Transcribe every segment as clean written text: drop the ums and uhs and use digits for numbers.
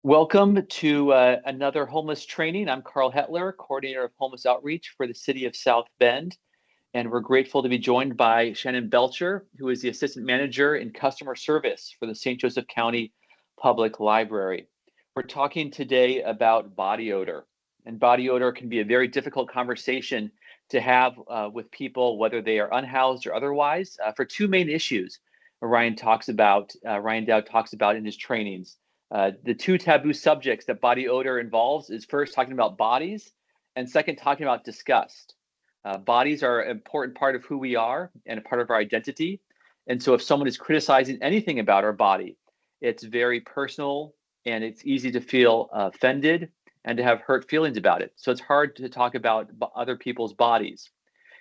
Welcome to another homeless training. I'm Carl Hetler, coordinator of homeless outreach for the city of South Bend, and we're grateful to be joined by Shannon Belcher, who is the assistant manager in customer service for the St. Joseph County Public Library. We're talking today about body odor, and body odor can be a very difficult conversation to have with people, whether they are unhoused or otherwise, for two main issues. Ryan Dowd talks about in his trainings. The two taboo subjects that body odor involves is first talking about bodies, and second talking about disgust. Bodies are an important part of who we are and a part of our identity. And so if someone is criticizing anything about our body, it's very personal and it's easy to feel offended and to have hurt feelings about it. So it's hard to talk about other people's bodies.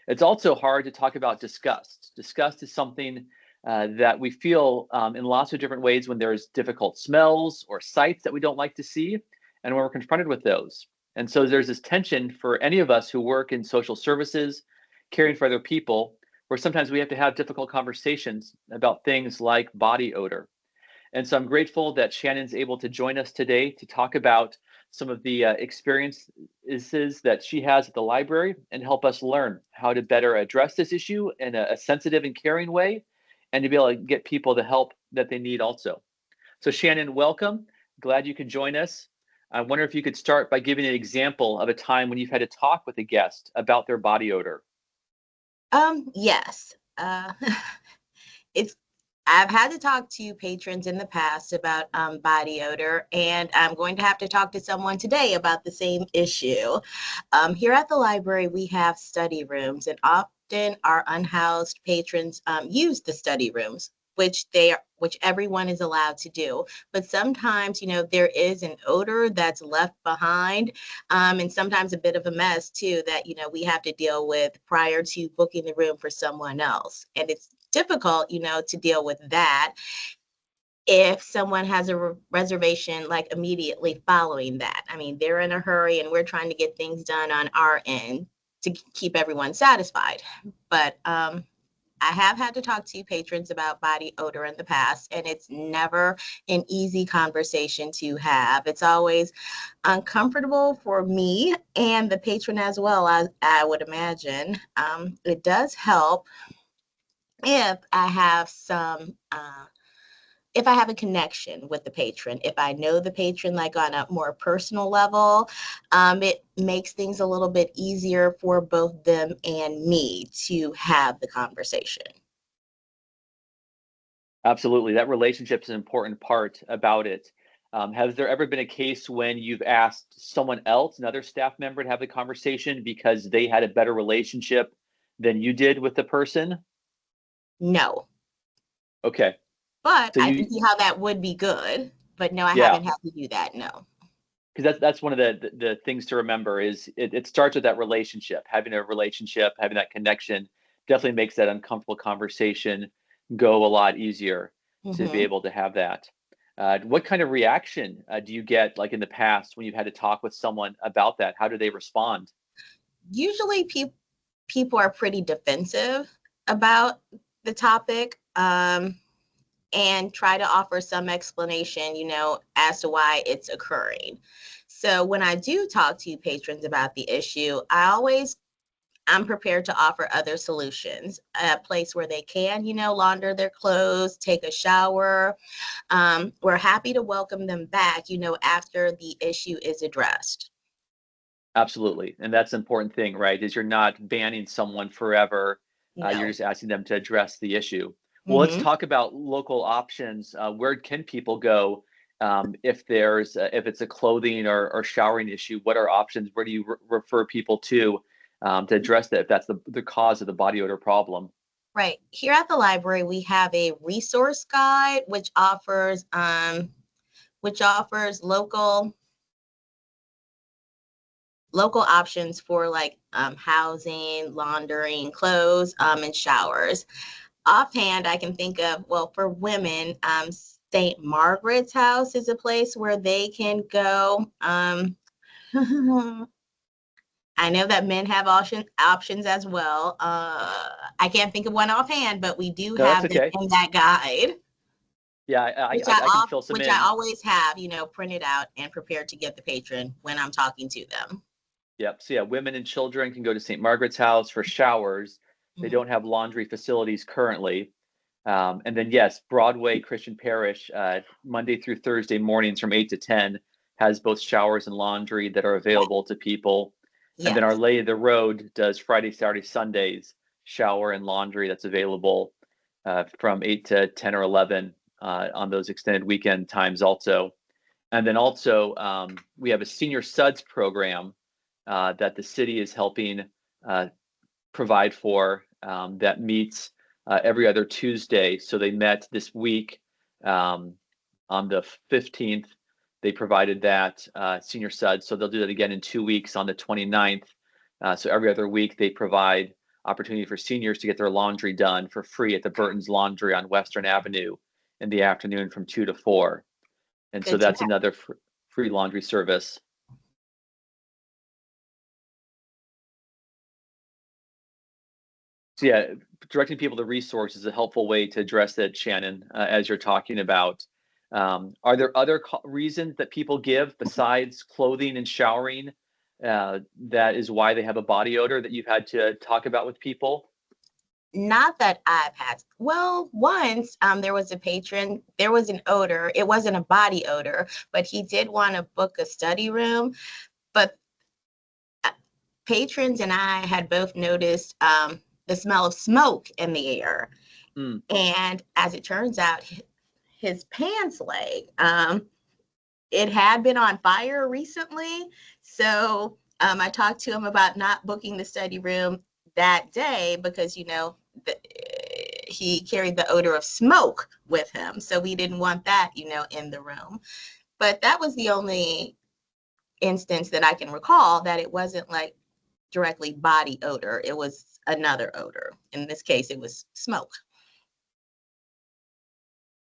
It's also hard to talk about disgust. Disgust is something that we feel in lots of different ways when there's difficult smells or sights that we don't like to see, and when we're confronted with those. And so there's this tension for any of us who work in social services, caring for other people, where sometimes we have to have difficult conversations about things like body odor. And so I'm grateful that Shannon's able to join us today to talk about some of the experiences that she has at the library and help us learn how to better address this issue in a sensitive and caring way, and to be able to get people the help that they need also. So Shannon, welcome. Glad you could join us. I wonder if you could start by giving an example of a time when you've had to talk with a guest about their body odor. Yes. It's I've had to talk to patrons in the past about body odor, and I'm going to have to talk to someone today about the same issue. Here at the library, we have study rooms, and often our unhoused patrons use the study rooms, which everyone is allowed to do. But sometimes, there is an odor that's left behind, and sometimes a bit of a mess too that, we have to deal with prior to booking the room for someone else. And it's difficult, to deal with that if someone has a reservation like immediately following that. I mean, they're in a hurry and we're trying to get things done on our end to keep everyone satisfied. But I have had to talk to patrons about body odor in the past, and it's never an easy conversation to have. It's always uncomfortable for me and the patron as well, as I would imagine. It does help if I have if I have a connection with the patron, if I know the patron like on a more personal level, it makes things a little bit easier for both them and me to have the conversation. Absolutely. That relationship is an important part about it. Has there ever been a case when you've asked someone else, another staff member, to have the conversation because they had a better relationship than you did with the person? No. Okay. But So I can see how that would be good. But no, I yeah, haven't had to do that. No. because that's one of the things to remember is it starts with that relationship. Having a relationship, having that connection definitely makes that uncomfortable conversation go a lot easier to be Mm-hmm. able to have that. What kind of reaction do you get like in the past when you've had to talk with someone about that? How do they respond? Usually people are pretty defensive about the topic. And try to offer some explanation, as to why it's occurring. So when I do talk to patrons about the issue, I'm prepared to offer other solutions, a place where they can, launder their clothes, take a shower. We're happy to welcome them back, after the issue is addressed. Absolutely. And that's an important thing, right? Is you're not banning someone forever. You're No. just asking them to address the issue. Well, let's Mm-hmm. talk about local options. Where can people go if it's a clothing or showering issue? What are options? Where do you refer people to address that if that's the cause of the body odor problem? Right. Here at the library, we have a resource guide which offers local options for like housing, laundering, clothes, and showers. Offhand, I can think of, well, for women, St. Margaret's House is a place where they can go. I know that men have options as well. I can't think of one offhand, but we do No, that's have them okay. in that guide. Yeah, I can fill some which I in. always have, printed out and prepared to give the patron when I'm talking to them. Yep. So yeah, women and children can go to St. Margaret's House for showers. They Mhm. don't have laundry facilities currently. And then yes, Broadway Christian Parish, Monday through Thursday mornings from 8 to 10 has both showers and laundry that are Yeah. available to people. And then Our Yes. Lady of the Road does Friday, Saturday, Sundays shower and laundry that's available from 8 to 10 or 11 on those extended weekend times also. And then also, we have a senior suds program that the city is helping uh, provide for that meets every other Tuesday. So they met this week um, on the 15th. They provided that senior suds. So they'll do that again in 2 weeks on the 29th. So every other week they provide opportunity for seniors to get their laundry done for free at the Burton's Laundry on Western Avenue in the afternoon from 2 to 4. And so Good to that's have. another free laundry service. So yeah, directing people to resources is a helpful way to address that, Shannon, as you're talking about. Are there other reasons that people give besides clothing and showering that is why they have a body odor that you've had to talk about with people? Not that I've had. Well, once there was a patron, there was an odor. It wasn't a body odor, but he did want to book a study room. But patrons and I had both noticed the smell of smoke in the air. Mm. And as it turns out, his pants leg, it had been on fire recently. So I talked to him about not booking the study room that day because, he carried the odor of smoke with him. So we didn't want that, in the room. But that was the only instance that I can recall that it wasn't like directly body odor. It was another odor. In this case, it was smoke.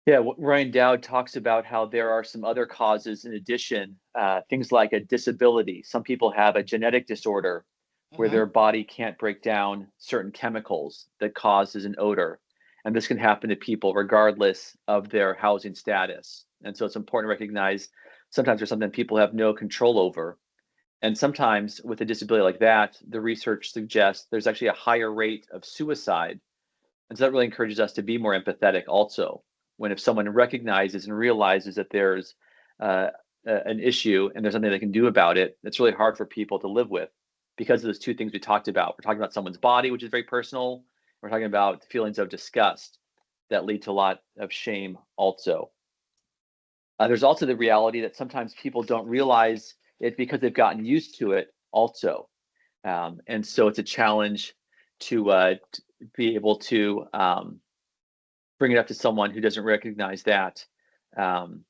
Yeah, Ryan Dowd talks about how there are some other causes in addition, things like a disability. Some people have a genetic disorder where Mm-hmm. their body can't break down certain chemicals that causes an odor. And this can happen to people regardless of their housing status. And so it's important to recognize sometimes there's something people have no control over. And sometimes with a disability like that, the research suggests there's actually a higher rate of suicide. And so that really encourages us to be more empathetic also. When if someone recognizes and realizes that there's uh, an issue and there's something they can do about it, it's really hard for people to live with because of those two things we talked about. We're talking about someone's body, which is very personal. We're talking about feelings of disgust that lead to a lot of shame also. There's also the reality that sometimes people don't realize it because they've gotten used to it also. And so it's a challenge to be able to bring it up to someone who doesn't recognize that. Um,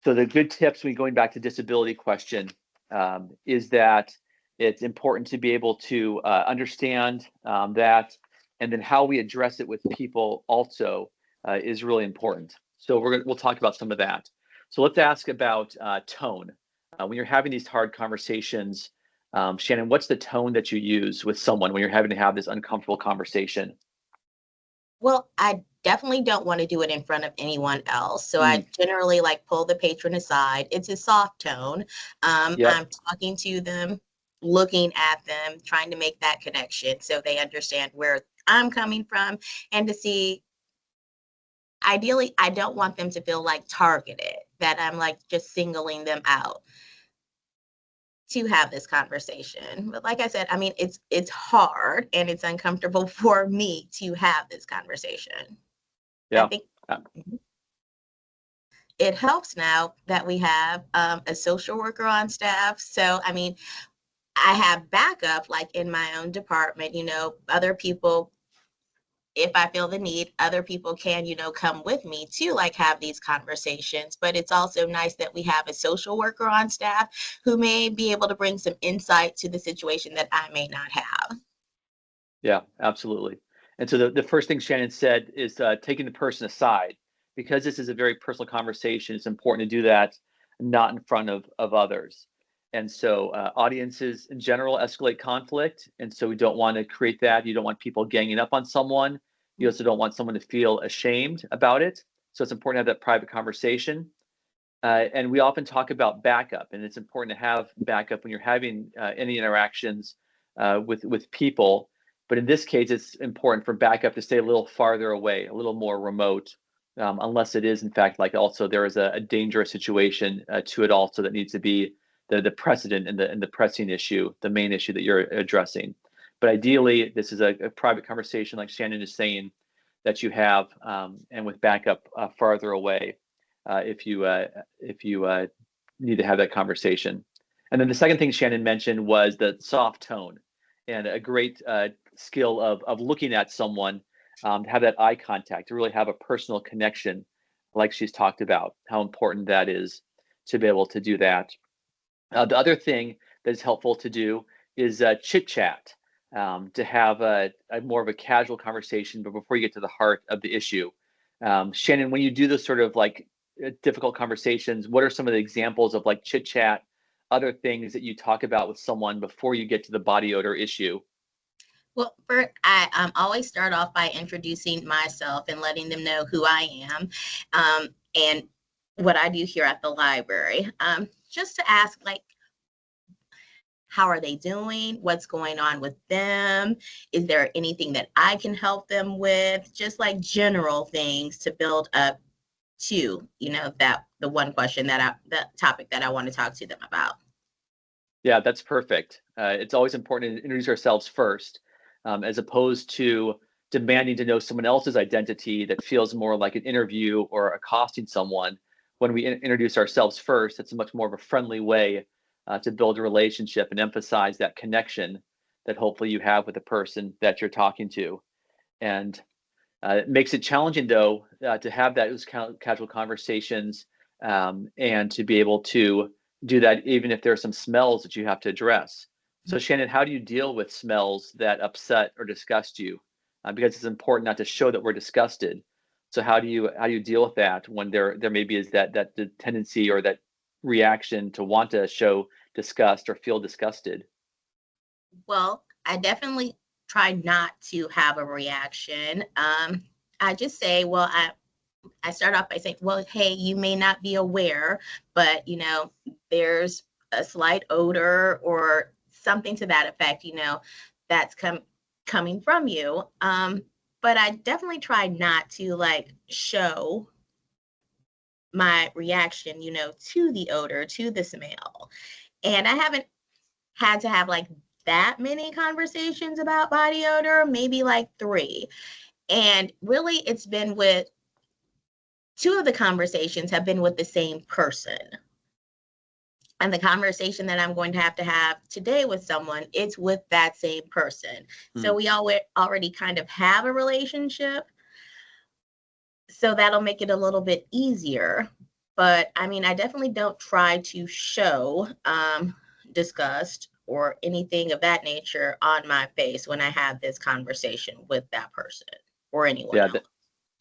so the good tips, when going back to disability question, is that it's important to be able to understand that, and then how we address it with people also is really important. So we'll talk about some of that. So let's ask about tone. When you're having these hard conversations, Shannon, what's the tone that you use with someone when you're having to have this uncomfortable conversation? Well, I definitely don't want to do it in front of anyone else. So Mm, I generally like pull the patron aside. It's a soft tone. yep. I'm talking to them, looking at them, trying to make that connection so they understand where I'm coming from and to see. Ideally, I don't want them to feel like targeted, that I'm like just singling them out to have this conversation. But like I said, I mean, it's hard and it's uncomfortable for me to have this conversation. I Yeah. think Uh, it helps now that we have a social worker on staff. So, I mean, I have backup like in my own department, other people, if I feel the need, other people can, come with me to like have these conversations. But it's also nice that we have a social worker on staff who may be able to bring some insight to the situation that I may not have. Yeah, absolutely. And so the first thing Shannon said is taking the person aside. Because this is a very personal conversation, it's important to do that not in front of others. And so audiences in general escalate conflict. And so we don't want to create that. You don't want people ganging up on someone. You also don't want someone to feel ashamed about it. So it's important to have that private conversation. And we often talk about backup, and it's important to have backup when you're having any interactions with people. But in this case, it's important for backup to stay a little farther away, a little more remote, unless it is, in fact, like also there is a dangerous situation to it also that needs to be the precedent and the pressing issue, the main issue that you're addressing. But ideally, this is a private conversation, like Shannon is saying, that you have, and with backup farther away if you need to have that conversation. And then the second thing Shannon mentioned was the soft tone, and a great skill of looking at someone, to have that eye contact, to really have a personal connection, like she's talked about, how important that is to be able to do that. The other thing that is helpful to do is chit chat, to have a more of a casual conversation, but before you get to the heart of the issue. Shannon, when you do those sort of like difficult conversations, what are some of the examples of like chit chat, other things that you talk about with someone before you get to the body odor issue? Well, first, I always start off by introducing myself and letting them know who I am, and what I do here at the library. Just to ask, like, how are they doing? What's going on with them? Is there anything that I can help them with? Just like general things to build up to, that the one question the topic that I want to talk to them about. Yeah, that's perfect. It's always important to introduce ourselves first, as opposed to demanding to know someone else's identity that feels more like an interview or accosting someone. When we introduce ourselves first, it's a much more of a friendly way to build a relationship and emphasize that connection that hopefully you have with the person that you're talking to. And it makes it challenging, though, to have those casual conversations, and to be able to do that even if there are some smells that you have to address. So, Shannon, how do you deal with smells that upset or disgust you? Because it's important not to show that we're disgusted. So, how do you deal with that when there maybe is that the tendency or that reaction to want to show disgust or feel disgusted? Well, I definitely try not to have a reaction. I just say, well, I start off by saying, well, hey, you may not be aware, but there's a slight odor or something to that effect, that's coming from you. But I definitely try not to like show my reaction, to the odor, to the smell. And I haven't had to have like that many conversations about body odor, maybe like 3. And really, it's been with 2 of the conversations have been with the same person. And the conversation that I'm going to have today with someone, it's with that same person. So Hmm. we already kind of have a relationship. So that'll make it a little bit easier. But I mean, I definitely don't try to show disgust or anything of that nature on my face when I have this conversation with that person or anyone Yeah, else.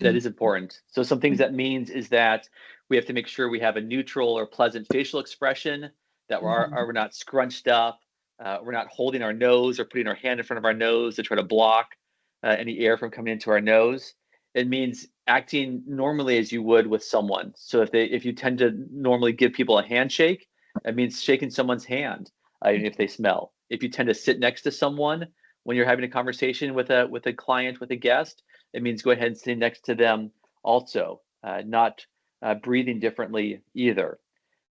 that is important. So some things that means is that we have to make sure we have a neutral or pleasant facial expression, that Mhm. we're not scrunched up, we're not holding our nose or putting our hand in front of our nose to try to block any air from coming into our nose. It means acting normally as you would with someone. So if you tend to normally give people a handshake, it means shaking someone's hand, even if they smell. If you tend to sit next to someone when you're having a conversation with a client, with a guest, it means go ahead and sit next to them also, not breathing differently either.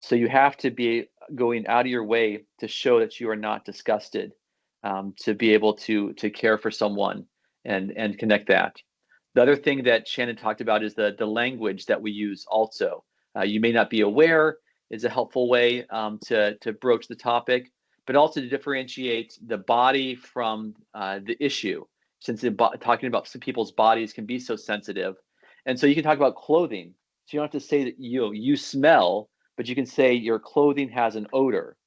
So you have to be going out of your way to show that you are not disgusted, to be able to care for someone and connect that. The other thing that Shannon talked about is the language that we use also. You may not be aware is a helpful way to broach the topic, but also to differentiate the body from the issue, since talking about some people's bodies can be so sensitive. And so you can talk about clothing. So you don't have to say that you smell, but you can say your clothing has an odor,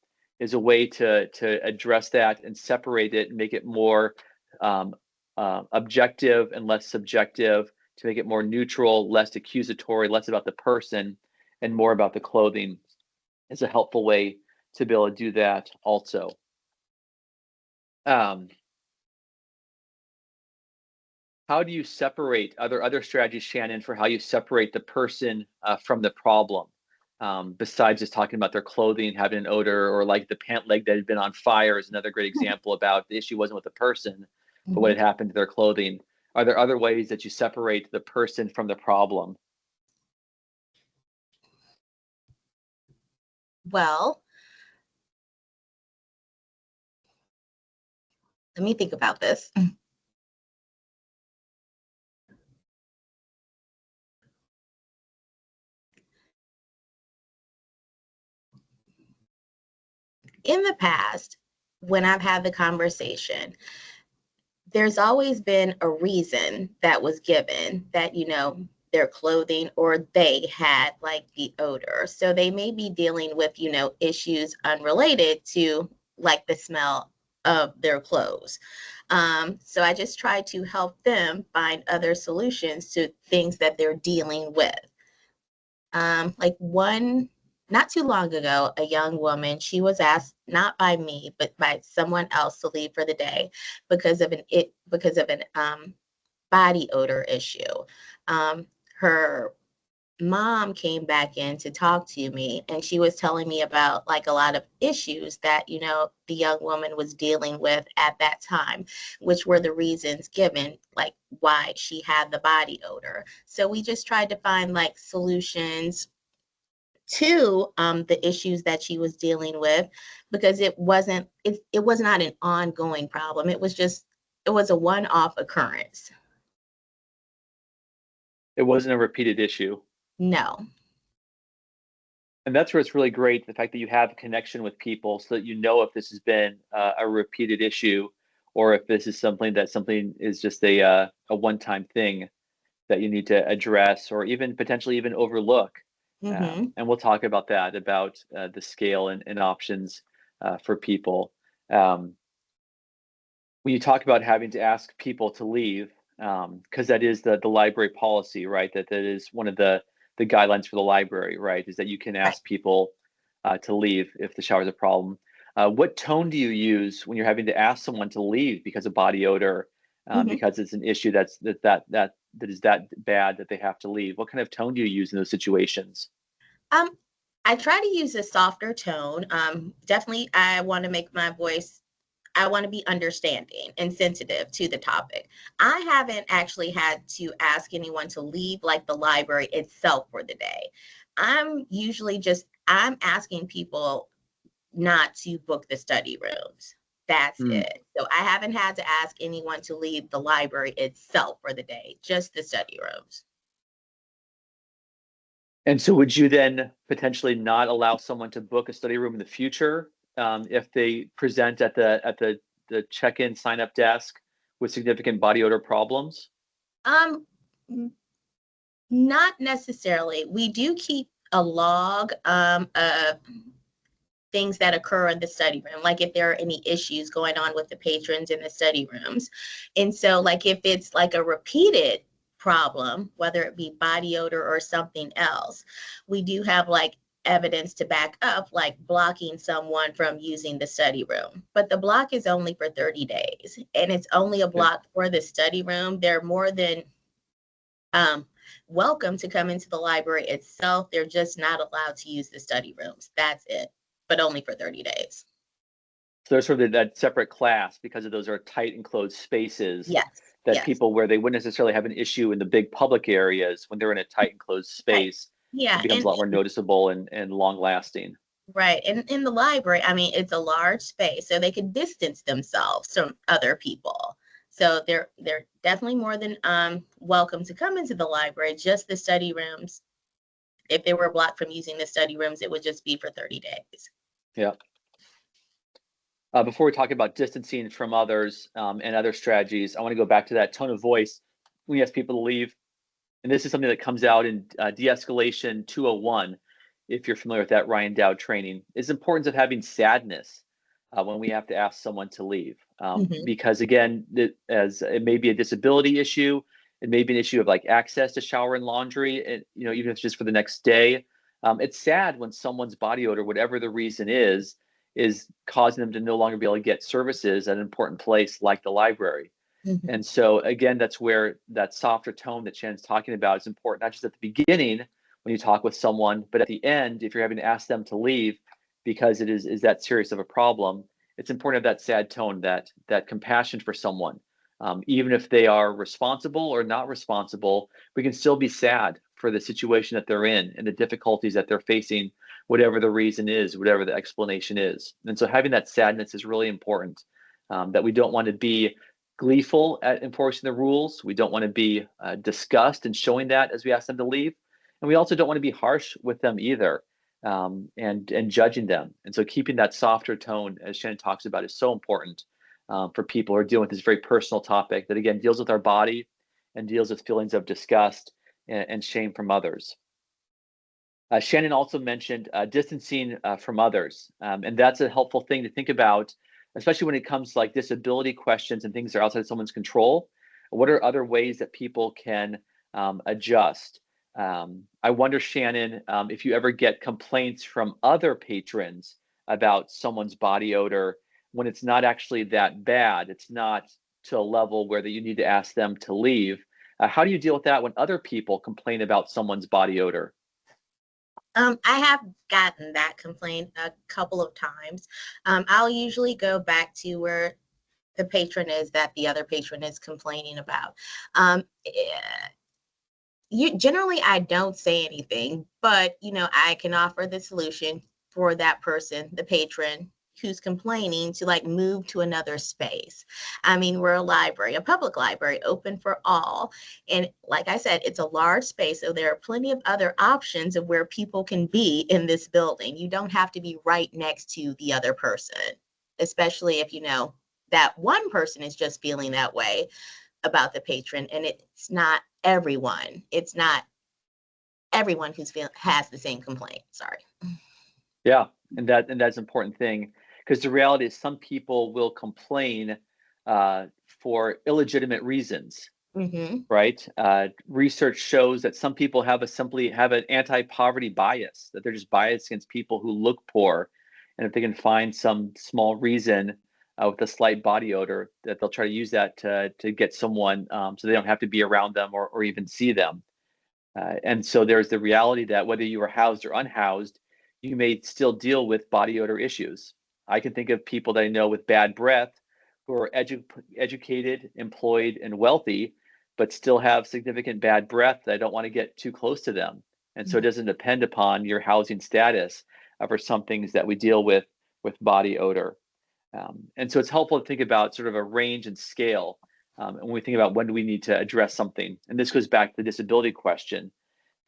is a way to address that and separate it and make it more um, objective and less subjective, to make it more neutral, less accusatory, less about the person and more about the clothing, is a helpful way to be able to do that also. Um, How do you separate other strategies, Shannon, for how you separate the person from the problem? Besides just talking about their clothing having an odor, or like the pant leg that had been on fire is another great example about the issue wasn't with the person, but what Mhm. had happened to their clothing. Are there other ways that you separate the person from the problem? Well, let me think about this. In the past, when I've had the conversation, there's always been a reason that was given that, their clothing or they had like the odor. So they may be dealing with, issues unrelated to like the smell of their clothes. So I just try to help them find other solutions to things that they're dealing with. Like one not too long ago, a young woman, she was asked not by me, but by someone else to leave for the day because of an body odor issue. Her mom came back in to talk to me, and she was telling me about like a lot of issues that the young woman was dealing with at that time, which were the reasons given like why she had the body odor. So we just tried to find like solutions to the issues that she was dealing with, because it was not an ongoing problem. It was a one-off occurrence. It wasn't a repeated issue. No. And that's where it's really great, the fact that you have a connection with people so that you know if this has been a repeated issue, or if this is something is just a one-time thing that you need to address, or even potentially even overlook. Hmm. And we'll talk about that, about the scale and options for people. Um, when you talk about having to ask people to leave, because that is the library policy, right? That is one of the guidelines for the library, right? Is that you can Right. ask people to leave if the shower is a problem. What tone do you use when you're having to ask someone to leave because of body odor, Hmm. because it's an issue that is that bad that they have to leave? What kind of tone do you use in those situations? Um, I try to use a softer tone. Definitely, I want to be understanding and sensitive to the topic. I haven't actually had to ask anyone to leave like the library itself for the day. I'm asking people not to book the study rooms. That's Hmm. it. So I haven't had to ask anyone to leave the library itself for the day, just the study rooms. And so would you then potentially not allow someone to book a study room in the future, if they present at the check-in sign-up desk with significant body odor problems? Um, Not necessarily. We do keep a log of things that occur in the study room, like if there are any issues going on with the patrons in the study rooms. And so, like, if it's like a repeated problem, whether it be body odor or something else, we do have like evidence to back up, like blocking someone from using the study room. But the block is only for 30 days, and it's only a Okay. block for the study room. They're more than um, welcome to come into the library itself. They're just not allowed to use the study rooms. That's it, but only for 30 days. So there's sort of that separate class because of those are tight enclosed spaces Yes, that yes, people where they wouldn't necessarily have an issue in the big public areas. When they're in a tight enclosed right. space, it Yeah, becomes a lot more noticeable and long lasting. right. And in the library, I mean, it's a large space, so they could distance themselves from other people. So they're definitely more than welcome to come into the library. Just the study rooms. If they were blocked from using the study rooms, it would just be for 30 days. Yeah. Before we talk about distancing from others, and other strategies, I want to go back to that tone of voice when you ask people to leave. And this is something that comes out in de-escalation 201. If you're familiar with that Ryan Dowd training, is the importance of having sadness when we have to ask someone to leave. Hmm. Because again, as it may be a disability issue, it may be an issue of like access to shower and laundry, and even if it's just for the next day. It's sad when someone's body odor, whatever the reason is causing them to no longer be able to get services at an important place like the library. Mhm. And so again, that's where that softer tone that Shannon's talking about is important, not just at the beginning when you talk with someone, but at the end, if you're having to ask them to leave because it is that serious of a problem, it's important to have that sad tone, that compassion for someone. Even if they are responsible or not responsible, we can still be sad for the situation that they're in and the difficulties that they're facing, whatever the reason is, whatever the explanation is. And so having that sadness is really important. That we don't want to be gleeful at enforcing the rules. We don't want to be disgust and showing that as we ask them to leave. And we also don't want to be harsh with them either, and judging them. And so keeping that softer tone, as Shannon talks about, is so important for people who are dealing with this very personal topic that, again, deals with our body and deals with feelings of disgust and shame from others. Shannon also mentioned distancing from others, and that's a helpful thing to think about, especially when it comes to like disability questions and things that are outside of someone's control. What are other ways that people can adjust? I wonder, Shannon, if you ever get complaints from other patrons about someone's body odor when it's not actually that bad, it's not to a level where that you need to ask them to leave. How do you deal with that when other people complain about someone's body odor? I have gotten that complaint a couple of times. I'll usually go back to where the patron is that the other patron is complaining about. Generally I don't say anything, but I can offer the solution for that person, the patron who's complaining, to like move to another space. I mean, we're a library, a public library, open for all. And like I said, it's a large space, so there are plenty of other options of where people can be in this building. You don't have to be right next to the other person, especially if that one person is just feeling that way about the patron, and it's not everyone. It's not everyone has the same complaint. Sorry. Yeah, and that's an important thing, because the reality is some people will complain for illegitimate reasons, Mm-hmm. right? Research shows that some people simply have an anti-poverty bias, that they're just biased against people who look poor, and if they can find some small reason with a slight body odor, that they'll try to use that to get someone so they don't have to be around them or even see them. And so there's the reality that whether you are housed or unhoused, you may still deal with body odor issues. I can think of people that I know with bad breath who are educated, employed, and wealthy, but still have significant bad breath that I don't want to get too close to them. And so it doesn't depend upon your housing status for some things that we deal with body odor. And so it's helpful to think about sort of a range and scale when we think about when do we need to address something. And this goes back to the disability question,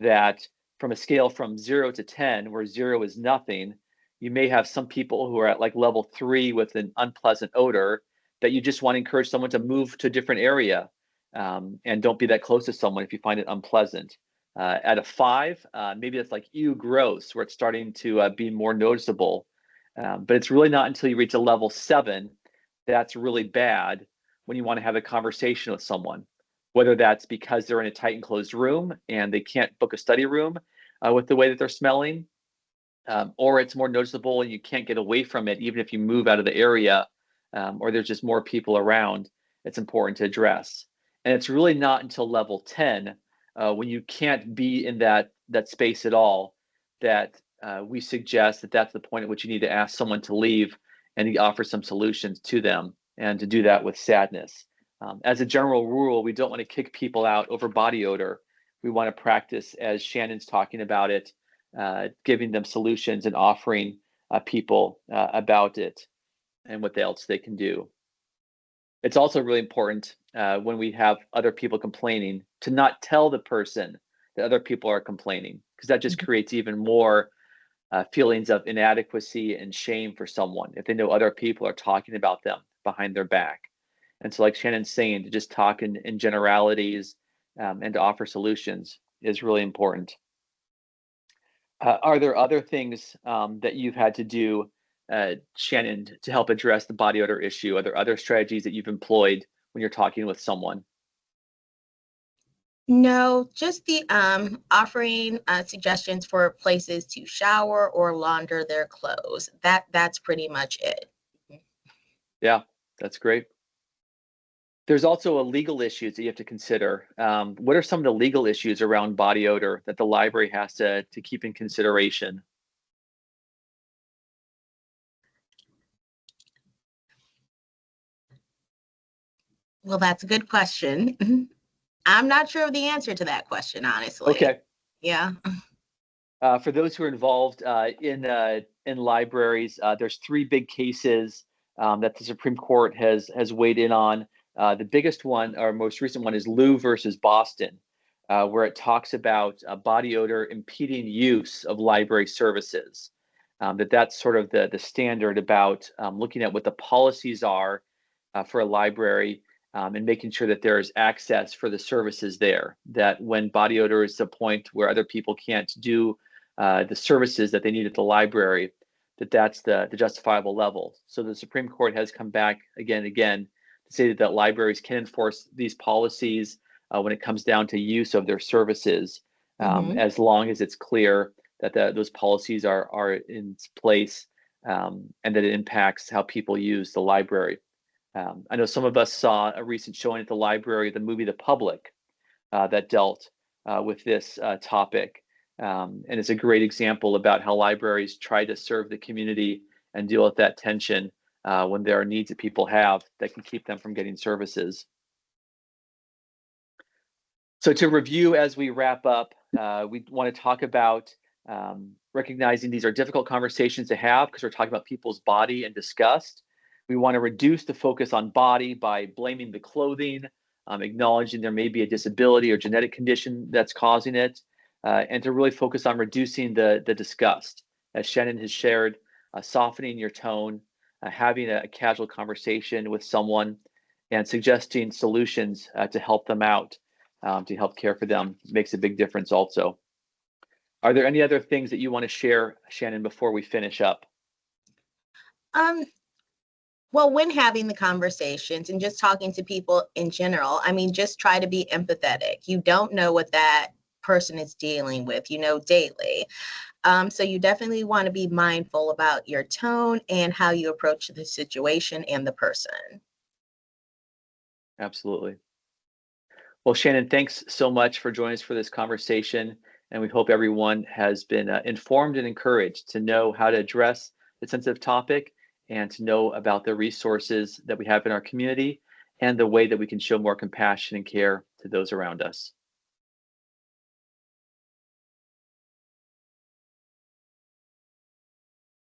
that from a scale from 0 to 10, where 0 is nothing, you may have some people who are at like level 3 with an unpleasant odor that you just want to encourage someone to move to a different area, and don't be that close to someone if you find it unpleasant. At a 5, maybe that's like ew, gross, where it's starting to be more noticeable. But it's really not until you reach a level 7 that's really bad, when you want to have a conversation with someone, whether that's because they're in a tight enclosed room and they can't book a study room with the way that they're smelling, or it's more noticeable and you can't get away from it even if you move out of the area, or there's just more people around. It's important to address. And it's really not until level 10, when you can't be in that space at all, that we suggest that that's the point at which you need to ask someone to leave and offer some solutions to them, and to do that with sadness. As a general rule, we don't want to kick people out over body odor. We want to practice, as Shannon's talking about it, giving them solutions and offering people about it and what else they can do. It's also really important when we have other people complaining to not tell the person that other people are complaining, because that just creates even more feelings of inadequacy and shame for someone if they know other people are talking about them behind their back. And so, like Shannon's saying, to just talk in generalities, and to offer solutions is really important. Are there other things that you've had to do, Shannon, to help address the body odor issue? Are there other strategies that you've employed when you're talking with someone? No, just the offering suggestions for places to shower or launder their clothes. That's pretty much it. Yeah, that's great. There's also a legal issues that you have to consider. What are some of the legal issues around body odor that the library has to keep in consideration? Well, that's a good question. I'm not sure of the answer to that question, honestly. Okay. Yeah. For those who are involved in libraries, there's three big cases that the Supreme Court has weighed in on. The biggest one, or most recent one, is Liu versus Boston, where it talks about body odor impeding use of library services. That's sort of the standard about looking at what the policies are for a library, and making sure that there is access for the services there. That when body odor is the point where other people can't do the services that they need at the library, that's the justifiable level. So the Supreme Court has come back again and again to say that libraries can enforce these policies when it comes down to use of their services, Mm-hmm. as long as it's clear that those policies are in place, and that it impacts how people use the library. I know some of us saw a recent showing at the library, the movie The Public, that dealt with this topic. And it's a great example about how libraries try to serve the community and deal with that tension when there are needs that people have that can keep them from getting services. So to review as we wrap up, we want to talk about recognizing these are difficult conversations to have because we're talking about people's body and disgust. We want to reduce the focus on body by blaming the clothing, acknowledging there may be a disability or genetic condition that's causing it, and to really focus on reducing the disgust. As Shannon has shared, softening your tone, having a casual conversation with someone, and suggesting solutions to help them out, to help care for them makes a big difference also. Are there any other things that you want to share, Shannon, before we finish up? Um, well, when having the conversations and just talking to people in general, I mean, just try to be empathetic. You don't know what that person is dealing with, daily. So you definitely want to be mindful about your tone and how you approach the situation and the person. Absolutely. Well, Shannon, thanks so much for joining us for this conversation. And we hope everyone has been informed and encouraged to know how to address the sensitive topic and to know about the resources that we have in our community and the way that we can show more compassion and care to those around us.